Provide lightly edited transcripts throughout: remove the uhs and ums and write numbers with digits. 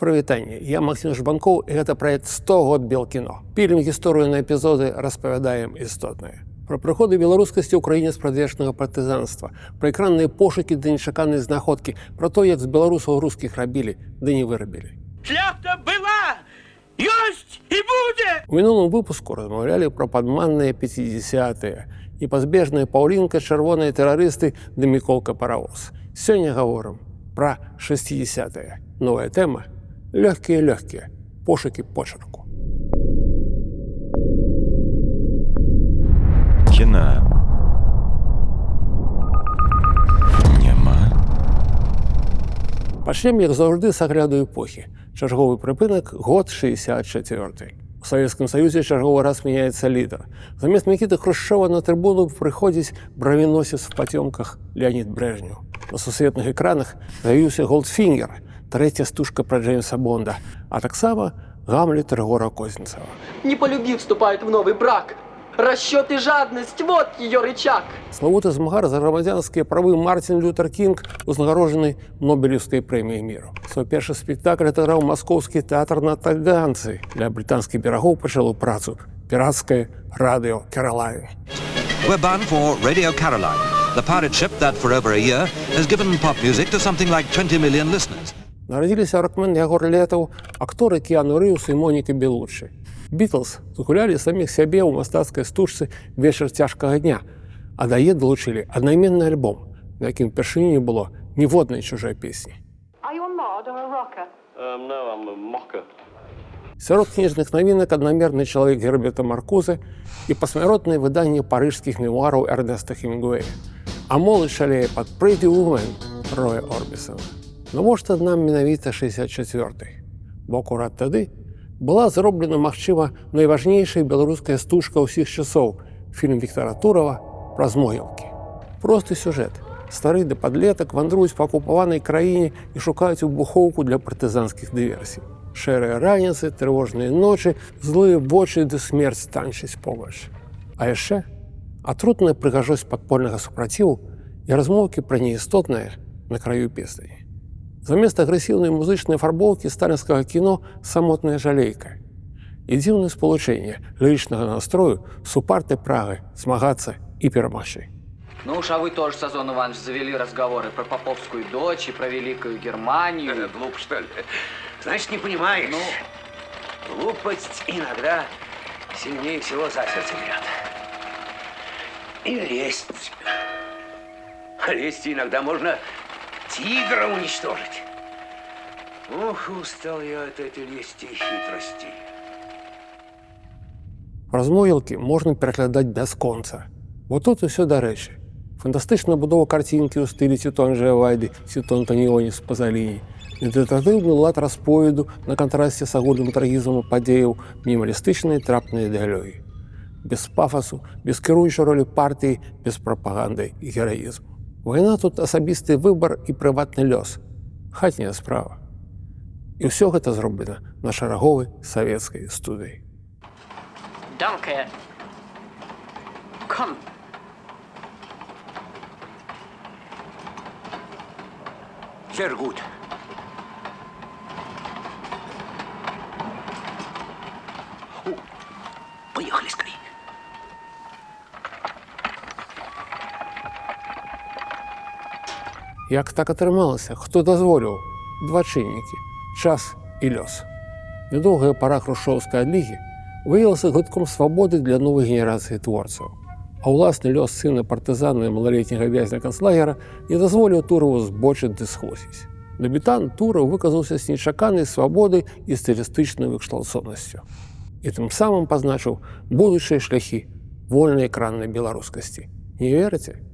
Прывітанне, я Максим Жбанкоў, і гэта праект 100 год Белкіно. Пілім гісторыю на эпізоды, распавядаем істотнае. Пра прыходы беларускасці ў краіне спрадвечнага партызанства, пра экранныя пошукі ды нечаканыя знаходкі, пра то, як з беларусаў рускіх рабілі, ды не вырабілі. Шляхта была, ёсць і будзе! У мінулым выпуску размаўлялі пра падманныя 50-е, непазбежная паўлінка, чырвоныя тэрарысты ды Міколка Паравоз. Сёння гаворым пра 60-е. Новая тэма – лёгкія пошукі почерку. Кіна няма. Пачнем, як заўжды, з агляду эпохі. Чарговы прыпынак – год 64-й. У Савецкім Саюзе чарговы раз мяняецца лідар. Замест Мікіты Хрушчова на трыбуну прыходзіць бравеносец в пацёмках Леонід Брежнеў. На сусветных экранах з'явіўся Голдфінгер, трэця стужка пра Джеймса Бонда, а таксама Гамлет Рыгора Козінцева. Не полюбив, вступает в новый брак. Расчет и жадность – вот ее рычаг. Славуты змагар за грамадзянскія правы Мартин Лютер Кінг узнагароджаны Нобелевскай прэміяй міру. Свой першы спектакль атыграў маскоўскі тэатр на Таганцы. Для брытанскіх берагоў пачало працу пірацкае радыё Caroline. We're bound for Radio Caroline, the pirate ship that for over a year has given pop music to something like 20 million listeners. Нарадзіліся рок-мен Ягор Летаў, акторы Кіану Рыўс і Моніка Белуччы. Бітлз загулялі саміх сябе ў мастацкай стужцы «Вечар цяжкага дня», а да яе далучылі аднайменны альбом, на якім упершыню не было ніводнай чужой песні. Сярод кніжных навінак аднамерны чалавек Герберта Маркуза і пасмяротнае выданне парыжскіх мемуараў Эрнеста Хемінгуэя. А моладзь шалее пад «Pretty Woman» Роя Орбісона. Навошта нам менавіта 64-й? Бо акурат тады была зроблена, магчыма, найважнейшая беларуская стужка ўсіх часоў – фільм Віктара Турова пра змогілкі. Просты сюжэт. Стары ды падлетак вандруюць па акупаванай краіне і шукаюць выбухоўку для партызанскіх дыверсій. Шэрыя раніцы, трывожныя ночы, злыя вочы ды смерць танчыць побач. А яшчэ атрутная прыгажосць падпольнага супраціву і размоўкі пра неістотнае на краю песні. Замест агрэсіўнай музычнай фарбоўкі сталінскага кіно самотная жалейка. І дзіўнае спалучэнне лірычнага настрою з упартай прагай змагацца і перамагчы. Ну уж, а вы тоже, Сазон Иванович, завели разговоры про поповскую дочь и про Великую Германию. Глуп, что ли? Значит, не понимаешь. Ну? Глупость иногда сильнее всего за сердце берет. И лесть. Лесть иногда можно тигра уничтожить. Ох, устал я от этой лести и хитрости. Пра змогілкі можна пераглядаць бясконца. Бо тут усё дарэчы. Фантастычная будова карцінкі ў стылі ці то Анджэя Вайды, ці то Антаніоні з Пазаліні. Медытатыўны лад расповеду на кантрасце з агульным трагізмам падзеяў, мінімалістычныя трапныя дыялогі. Без пафасу, без кіруючай ролі партыі, без прапаганды і гераізму. Вайна тут асабісты выбар і прыватны лёс. Хатняя справа. І ўсё гэта зроблена на шараговай савецкай студыі. Danke. Komm. Sehr gut. Поехали скорее. Як так атрымалася? Хто дазволіў? Два чыннікі – час і лёс. Нядоўгая пара хрушчоўскай адлігі выявілася глытком свабоды для новай генерацыі творцаў. А ўласны лёс сына партызана і малалетняга вязня канцлагера не дазволіў Турову збочыць ды схлусіць. Дэбютант Туров выказаўся з нечаканай свабодай і стылістычнай выкшласоўнасцю. І тым самым пазначыў будучыя шляхі вольнай экраннай беларускасці. Не верыце?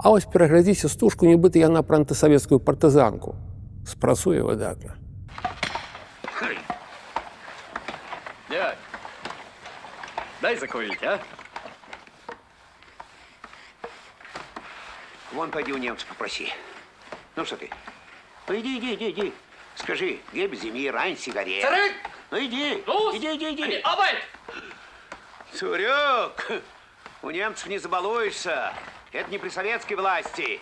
А вось пераглядзіце стужку, нібыта яна пра антысавецкую партызанку. Спрацуе выдатна. Дядь, дай закурить, а? Вон пойди у немца попроси. Ну что ты? Ну иди. Скажи, геб зими, рань сигарет. Царек! Ну иди. Los! Иди. Arbeit! Цурек, у немцев не забалуешься. Это не при советской власти.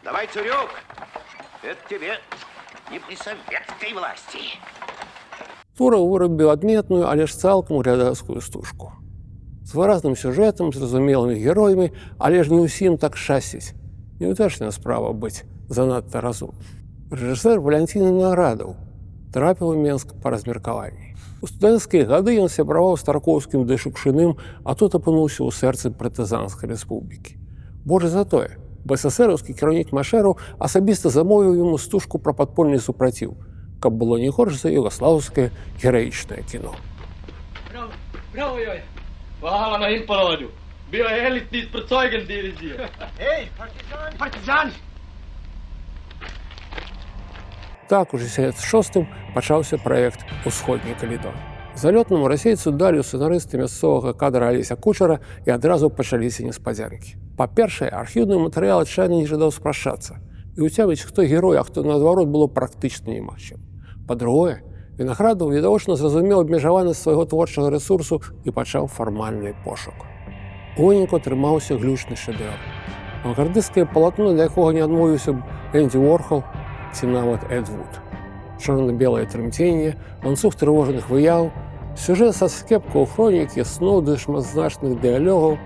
Давай, Цурек, это тебе Не при советской власти. Тураў вырабіў адметную, але ж цалкам глядацкую стужку. З выразным сюжэтам, зразумелымі героямі, але ж не ўсім так шчасціць. Неўдачная справа быць занадта разумным. Рэжысэр Валянцін Вінаградаў трапіў у Менск па размеркаванні. У студэнцкія гады ён сябраваў з Таркоўскім ды Шукшыным, а тут апынуўся ў сэрцы партызанскай рэспублікі. Больш за тое, БССРаўскі кіраўнік Машэраў асабіста замовіў яму стужку пра падпольны супраціў, каб было не горш за югаслаўскае гераічнае кіно. Bravo, Joje. Waar gaan we nou heen, Palladium? Ben je eigenlijk niet verzeugen, deze hier? Эй, партизан! Партизан! Так, у 66-м пачаўся праект «Усходні калідор». Залётнаму расейцу далі ў сцэнарысты мясцовага кадра Алеся Кучара і адразу пачаліся неспадзянкі. Па-першае, архіўны матэрыял адчайна не жадаў спрашчацца, і уцяміць, хто герой, а хто наадварот, было практычна немагчыма. Па-другое, Вінаградаў відавочна зразумеў абмежаванасць свайго творчага рэсурсу і пачаў фармальны пошук. У выніку атрымаўся глючны шэдэўр. Авангардысцкае палатно, для якога не адмовіўся б Энді Уорхол ці нават Эд Вуд. Чорна-белае трымценне, ланцуг трывожных выяў, сюжэт са скепкаў хронікі, сноў ды шматзначных дыялогаў,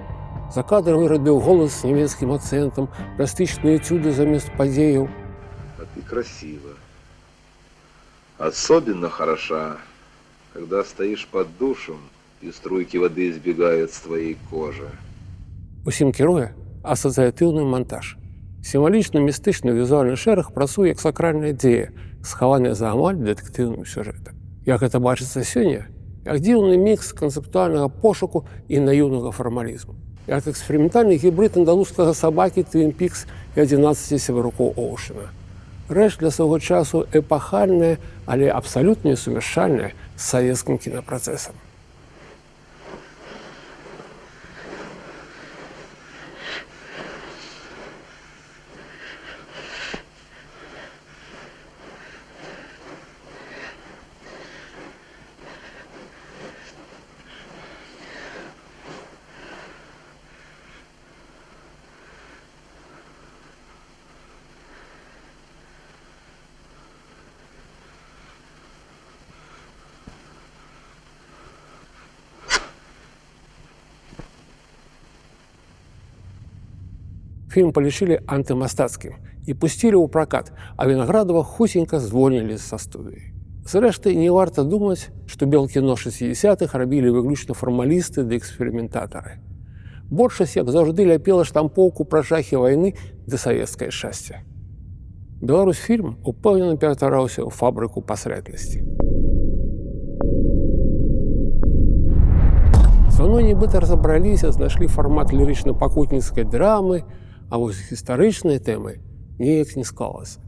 за кадр вырабіў голас з нямецкім акцэнтам, пластычныя этюды замест падзеяў. А ты красива. Особенно хороша, когда стоишь под душем, и струйки воды избегают с твоей кожи. Усім кіруе асацыятыўны монтаж. Сімвалічны містычны візуальны шэраг працуе як сакральная дзея, схаваная за амаль дэтэктыўным сюжэтам. Як гэта бачыцца сёння, як дзіўны мікс канцэптуальнага пошуку і наіўнага фармалізму. Як эксперыментальны гібрид андалузскага сабакі Твін Пікс і 11 сябрукоў Оушена. Рэч для свайго часу эпахальная, але абсалютна несумяшчальная з савецкім кінапрацэсам. Фільм палічылі антымастацкім і пусцілі ў пракат, а Вінаградава хутенька звольнілі са студыі. Зрэшты, не варта думаць, што белкіно 60-х рабілі выключна фармалісты ды эксперыментатары. Большасць, як заўжды, ляпела штампоўку пра жахі вайны ды савецкае шчасце. Беларусьфільм упэўнена ператвараўся ў фабрыку пасрэднасці. Звано нібыта разабраліся, знайшлі фармат лірычна-пакутніцкай драмы, а вось гістарычнай тэмы неяк не склалася.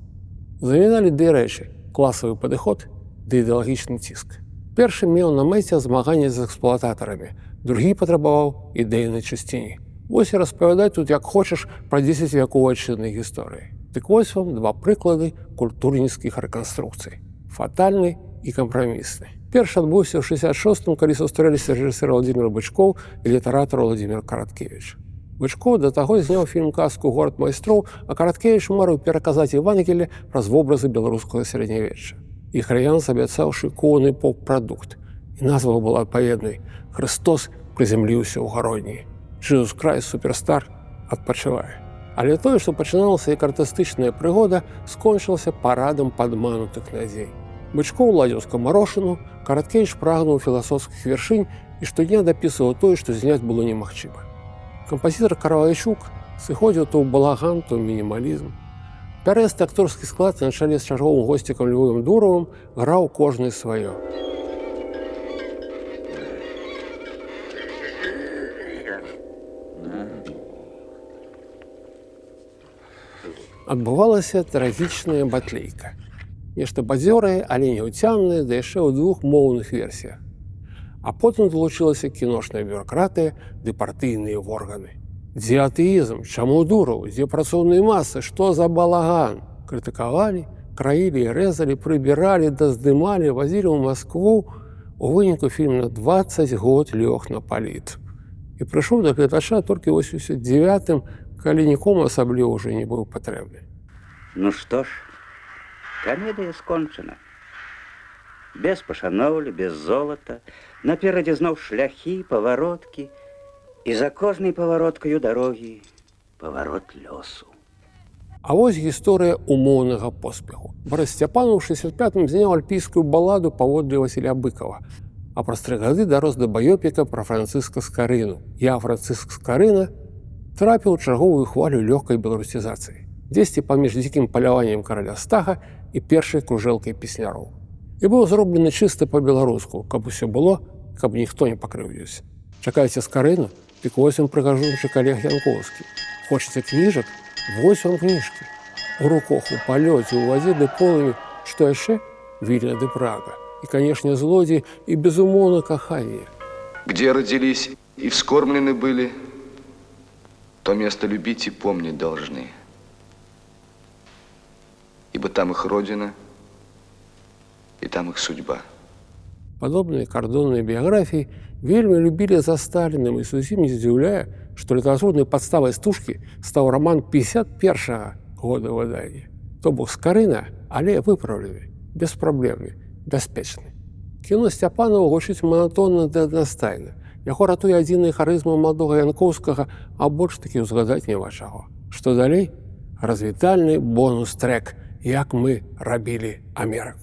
Заміналі две рэчы – класавы падыход ды ідэалагічны ціск. Першы меў на мэце змаганне з эксплуататарамі, другі патрабаваў ідэйнай чысціні. Вось і распавядаць тут як хочаш пра 10-вяковай чыннай гісторыі. Дык вось вам два прыклады культурніцкіх рэканструкцый – фатальны і кампрамісны. Першы адбыўся ў 66-м, калі сустрэліся рэжысэр Владзімір Бычкоў і літаратар Владзімір Караткевіч. Бычкоў да таго зняў фільм-казку «Горад майстроў», а Караткевіч марыў пераказаць Евангелле праз вобразы беларускага сярэднявечча. Іх альянс абяцаў шыкоўны поп-прадукт, і назва была адпаведнай «Хрыстос прызямліўся ў гародні». Джызус Крайст, суперстар, адпачывае. Але тое, што пачыналася як артыстычная прыгода, скончылася парадам падманутых надзей. Бычкоў ладзіў скамарошыну, Караткевіч прагнуў філасофскіх вяршынь і штодня дапісваў тое, што зняць было немагчыма. Кампазітар Каравайчук сыходзіў то ў балаган, то ў мінімалізм. Пярэсты акторскі склад на чале з чарговым госцікам Львовым Дуровым граў кожны сваё. Адбывалася трагічная батлейка. Нешта бадзёрае, але няўцямнае, да яшчэ ў двух моўных версіях. А потым далучылася кіношная бюракратыя ды партыйныя органы. Дзе атэізм? Чаму Дураў? Дзе працоўныя масы? Што за балаган? Крытыкавалі, краілі і рэзалі, прыбіралі, даздымалі, вазілі ў Маскву. У выніку фільм на 20 год лёг на паліт. І прыйшоў да гледача толькі ў 89-м, калі нікому асабліва ўжо не быў патрэбны. Ну што ж, Камедыя скончана. Без пашановля, без золата, наперадзе зноў шляхі, павароткі, і за кожнай павароткаю дарогі паварот лёсу. А вось гісторыя умоўнага поспеху. Барыс Сцяпанаў у 65-м зняў альпійскую баладу паводле Васіля Быкова, а праз 3 гады дарос да баёпіка пра Францыска Скарыну. Я, Францыск Скарына, трапіў у чарговую хвалю лёгкай беларусізацыі, дзесьці паміж дзікім паляваннем караля Стага і першай кружэлкай песняроў. І быў зроблены чыста па-беларуску, каб усё было, каб ніхто не пакрыўдзіўся. Чакаеце Скарыну? Дык вось вам прыгажунчык Олег Янковскі. Хочаце кніжак? Вось вам кніжкі. У руках, у палёце, у вадзе ды полымі. Што яшчэ? Вільня ды Прага. И, конечно, злодей, и, безумовно, кахание. Где родились и вскормлены были, то место любить и помнить должны. Ибо там их родина, и там их судьба. Подобные кордонные биографии вельмі любили за Сталиным, и зусім не здзіўляе, што літаратурнай падставай стужкі стаў роман 51-го года выдання. То бок Скарына, але выпраўлены, беспраблемны, бяспечны. Кіно Сцяпанова гучыць манатонна ды аднастайна. Яго ратуе адзіная харызма маладога Янковскага, а больш такі ўзгадаць няма чаго. Што далей? Развітальны бонус-трэк «Як мы рабілі Амерыку».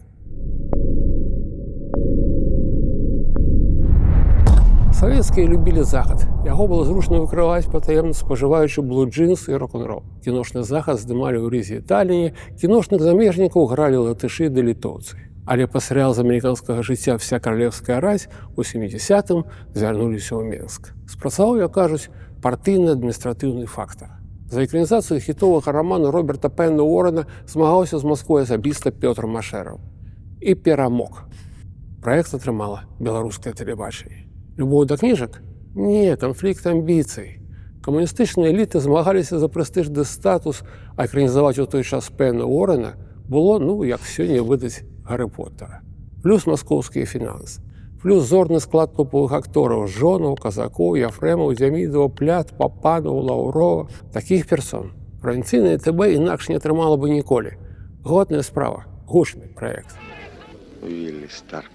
Савецкія любілі захад. Яго было зручна выкрываць, патаемна спажываючы блуджынс і рок-н-рол. Кіношны захад здымалі ў Рызе і Таліне, кіношных замежнікаў гралі латышы ды літоўцы. Але па серыял з амерыканскага жыцця «Вся каралевская раць» у 70-м звярнуліся ў Менск. Спрацаваў, як кажуць, партыйна-адміністратыўны фактар. За экранізацыю хітовага раману Роберта Пенна Уоррена змагаўся з Масквой асабіста Пётр Машэраў. І перамог. Праект атрымала беларускае тэлебачанне. Любоў да кніжак? Не, канфлікт амбіцый. Камуністычныя эліты змагаліся за прэстыж ды статус, а экранізаваць у той час Пенна Уоррена было, як сёння выдаць Гарры Поттера. Плюс маскоўскія фінансы. Плюс зорны склад топовых актораў Жонаў, Казакоў, Яфрэмаў, Дзямідова, Плят, Папанаў, Лаўрова. Такіх персон правінцыйнае ТБ інакш не атрымала бы ніколі. Годная справа, гучны праект. Вилли Старк.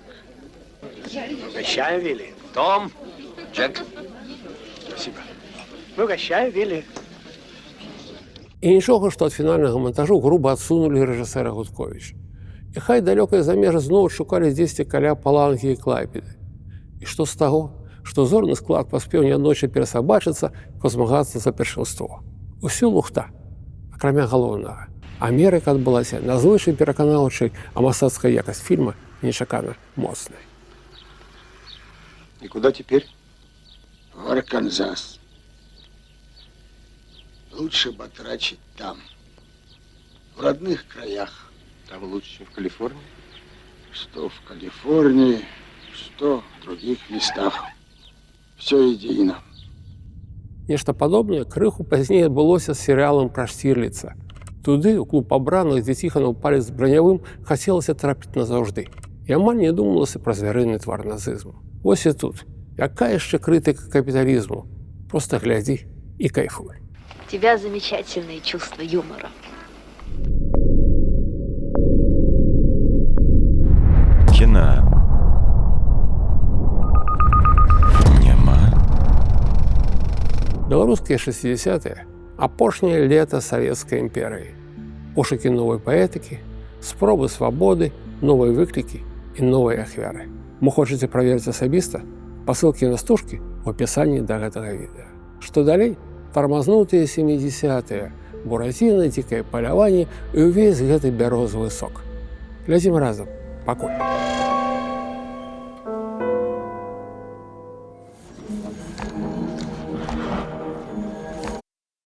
Угощаю, Вилли. Том, Джек. Спасибо. Угощаю, Вилли. І нічога, што ад фінальнага монтажу груба адсунулі рэжысэра Гудковіча. І хай далёкае замежжа зноў шукалі дзесьці каля Паланкі і Клайпеды. І што з таго, што зорны склад паспеў няднойчы перасабачыцца, пазмагацца за першынство. Усё лухта, акрамя галоўнага. Амерыка адбылася надзвычай пераканаўчай, а мастацкая якасць фільма нечакана моцная. И куда теперь? В Арканзас. Лучше батрачить там, в родных краях. Там лучше, чем в Калифорнии? Что в Калифорнии, что в других местах. Все едино. Нешта падобнае крыху пазней адбылося з серыялам пра Штірліца. Туды, у клуб абраных, дзе Ціханаў палец бранявым, хацелася трапіць назаўжды. І амаль не думалася пра звярыны твар нацызму. Вось і тут. Якая яшчэ крытыка капіталізму? Просто глядзі і кайфуй. У тебя замечательное чувство юмора. Кіна няма. Беларускія 60-е – апошняе лета Савецкай імперыі. Пошукі новай паэтыкі, спробы свабоды, новыя выклікі і новыя ахвяры. Мо хочаце праверыць асабіста? Пасылкі на стужкі ў апісанні да гэтага відэа. Што далей? Тармазнутыя 70-е, буразіна, дзікае паляванне і ўвесь гэты бярозавы сок. Глядзім разам. Пакуль.